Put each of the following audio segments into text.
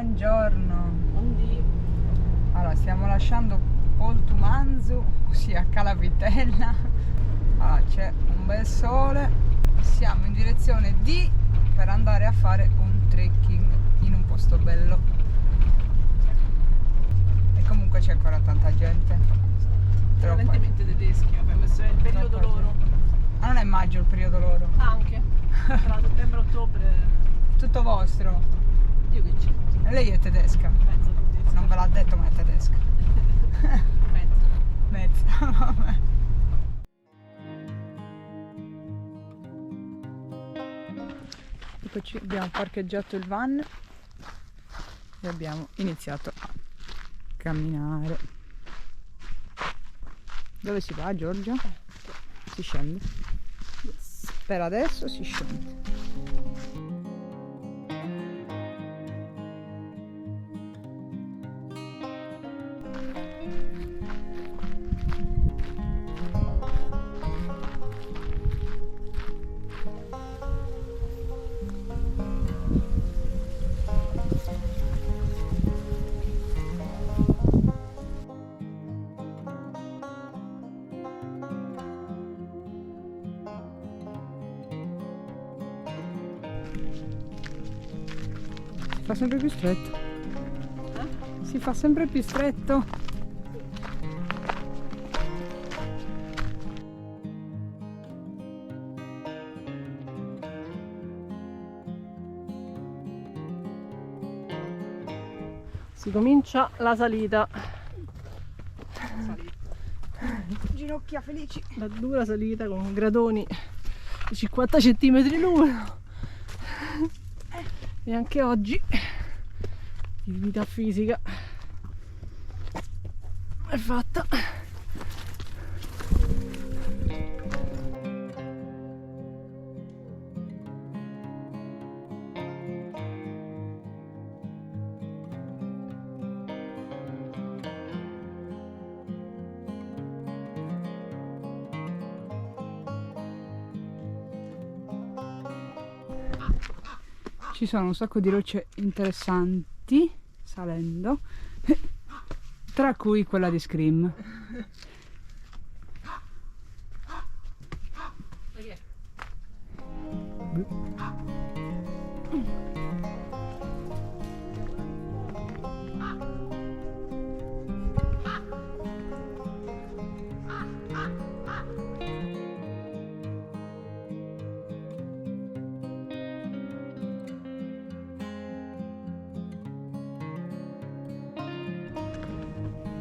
Buongiorno. Buondì. Allora, stiamo lasciando Poltumanzu, ossia Calavitella. Allora, c'è un bel sole. Siamo in direzione D per andare a fare un trekking in un posto bello. E comunque c'è ancora tanta gente. Prevalentemente tedeschi, vabbè, questo è il periodo loro. Ah, non è maggio il periodo loro? Anche. Tra settembre-ottobre. Tutto vostro. Io che c'entro? E lei è tedesca? Mezza tedesca. Non ve l'ha detto, ma è tedesca. Mezza. Mezza, vabbè. Eccoci, abbiamo parcheggiato il van e abbiamo iniziato a camminare. Dove si va, Giorgio? Si scende. Yes. Per adesso si scende. Si fa sempre più stretto. Si fa sempre più stretto. Si comincia la salita. Ginocchia felici. La dura salita con gradoni di 50 cm l'uno. E anche oggi l'attività fisica è fatta. Ci sono un sacco di rocce interessanti salendo, tra cui quella di Scream.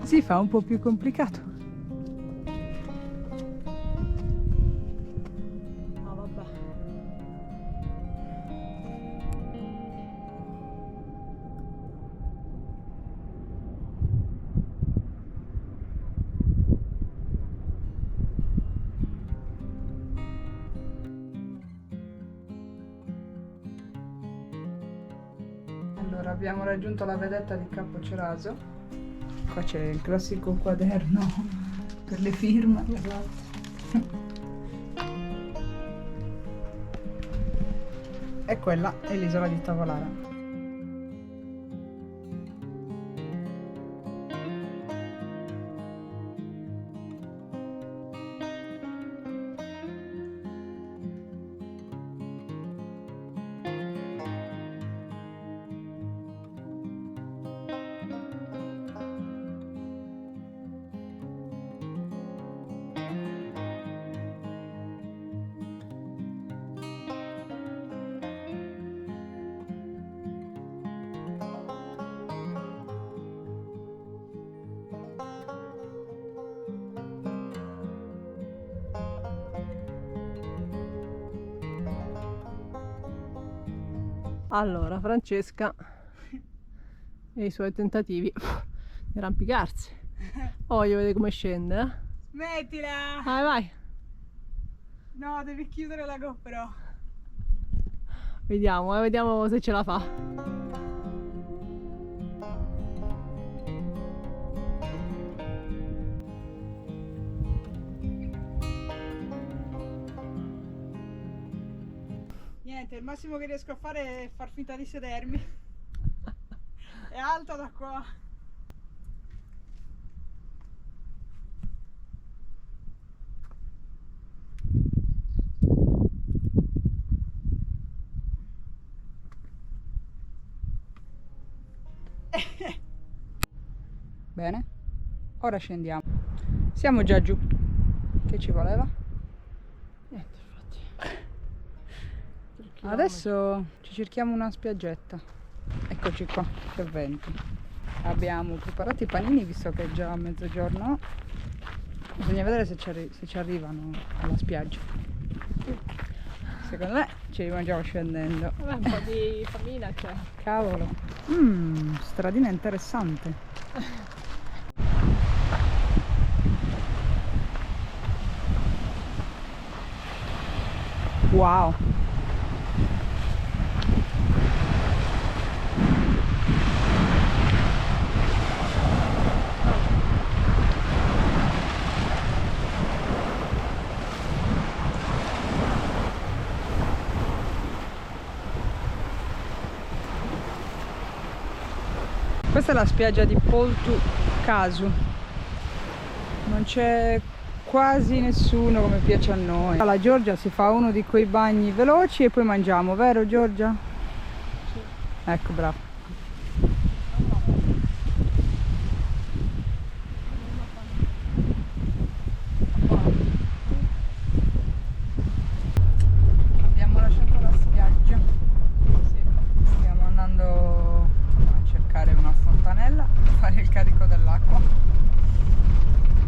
Si fa un po' più complicato. Ah, vabbè. Allora, abbiamo raggiunto la vedetta di Capo Ceraso. Qua c'è il classico quaderno per le firme. E quella è l'isola di Tavolara. Allora, Francesca e i suoi tentativi di arrampicarsi. Oh, voglio vedere come scende, eh? Smettila! Vai, vai. No, devi chiudere la GoPro. Vediamo, vediamo se ce la fa. Niente, il massimo che riesco a fare è far finta di sedermi. È alta da qua. Bene, ora scendiamo. Siamo già giù. Che ci voleva? Niente, infatti. Adesso ci cerchiamo una spiaggetta. Eccoci qua, che vento. Abbiamo preparato i panini visto che è già mezzogiorno. Bisogna vedere se ci arrivano alla spiaggia. Secondo me ce li mangiamo scendendo. Un po' di famina c'è. Cavolo. Stradina interessante. Wow. Questa è la spiaggia di Poltu Casu. Non c'è quasi nessuno come piace a noi. La Giorgia si fa uno di quei bagni veloci e poi mangiamo, vero Giorgia? Sì. Ecco, bravo. Abbiamo lasciato la spiaggia. Stiamo andando a cercare una fontanella per fare il carico dell'acqua.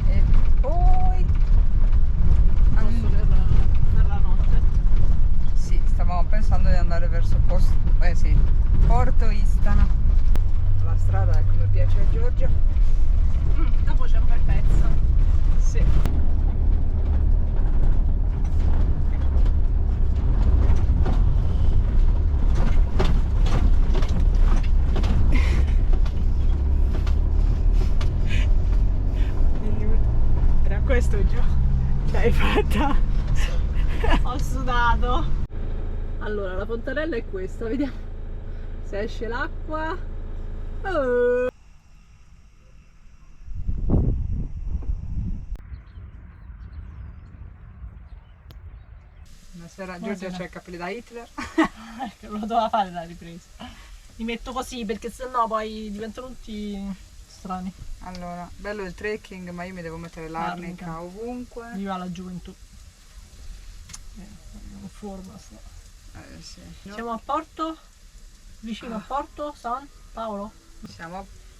E poi Per la notte. sì, stavamo pensando di andare verso Porto Istana. La strada è come piace a Giorgia. Dopo c'è un bel pezzo. Sì. Era questo giù. Ce l'hai fatta? Ho sudato. Allora, la fontanella è questa, vediamo se esce l'acqua. Oh. Una sera Giorgia c'ha i capelli da Hitler. Non lo doveva fare la ripresa. Li metto così perché sennò poi diventano tutti strani. Allora, bello il trekking, ma io mi devo mettere l'arnica ovunque. Viva la gioventù. Non forma sta. Sì. Siamo a Porto? Vicino a Porto San Paolo?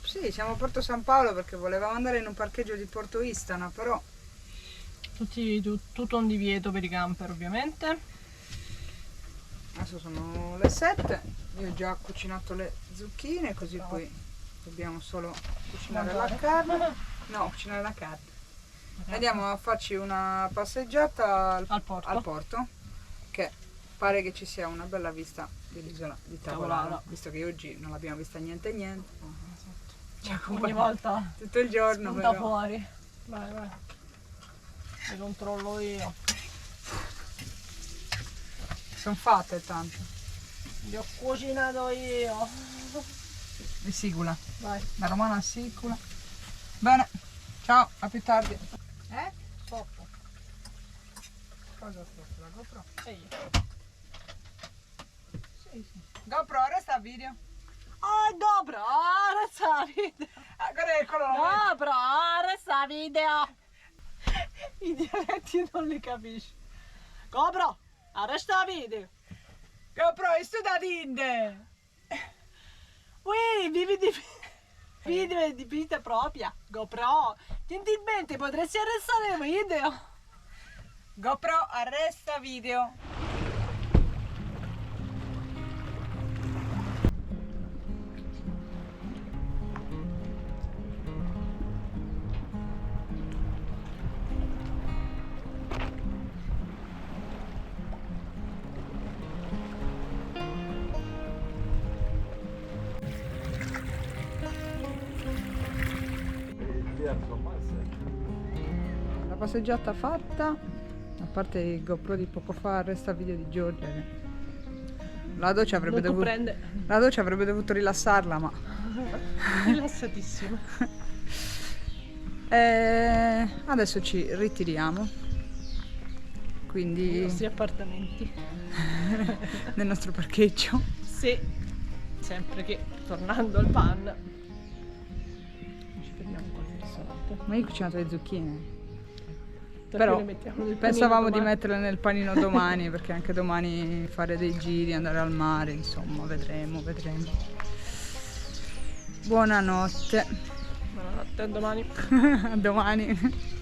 Sì, siamo a Porto San Paolo perché volevamo andare in un parcheggio di Porto Istana, però Tutto un divieto per i camper ovviamente. adesso sono le 7, io ho già cucinato le zucchine, così poi dobbiamo solo cucinare la carne. No, cucinare la carne. Andiamo a farci una passeggiata Al porto. porto, che pare che ci sia una bella vista dell'isola di Tavolara, Tavolara. visto che oggi non l'abbiamo vista niente. Cioè, Ogni volta tutto il giorno spunta però. fuori. Vai. Le controllo io. Sono fatte tanto. Li ho cucinato io. Di sicula. Vai. La romana sicula. Bene, ciao, a più tardi. Stop. Cosa sto? La GoPro? E io. Sì. GoPro, resta il video. Oh, dobro, resta video. Guarda che quello lo vedo. Dobro, resta video. I dialetti non li capisci. Cobro, resta video. GoPro, hai studiato inde. Ui, vivi di video di vita propria. GoPro, gentilmente potresti arrestare il video. GoPro, arresta video. La passeggiata fatta, a parte il GoPro di poco fa, resta il video di Giorgia che la doccia avrebbe dovuto rilassarla, ma Rilassatissima. Adesso ci ritiriamo, quindi I nostri appartamenti. nel nostro parcheggio. Sì, sempre che tornando al pan ci fermiamo in qualche ristorante. Ma io ho cucinato le zucchine. Perché Però le mettiamo nel pensavamo panino di domani? metterle nel panino domani, perché anche domani fare dei giri, andare al mare, insomma, vedremo. Buonanotte. Buonanotte, a domani. A domani.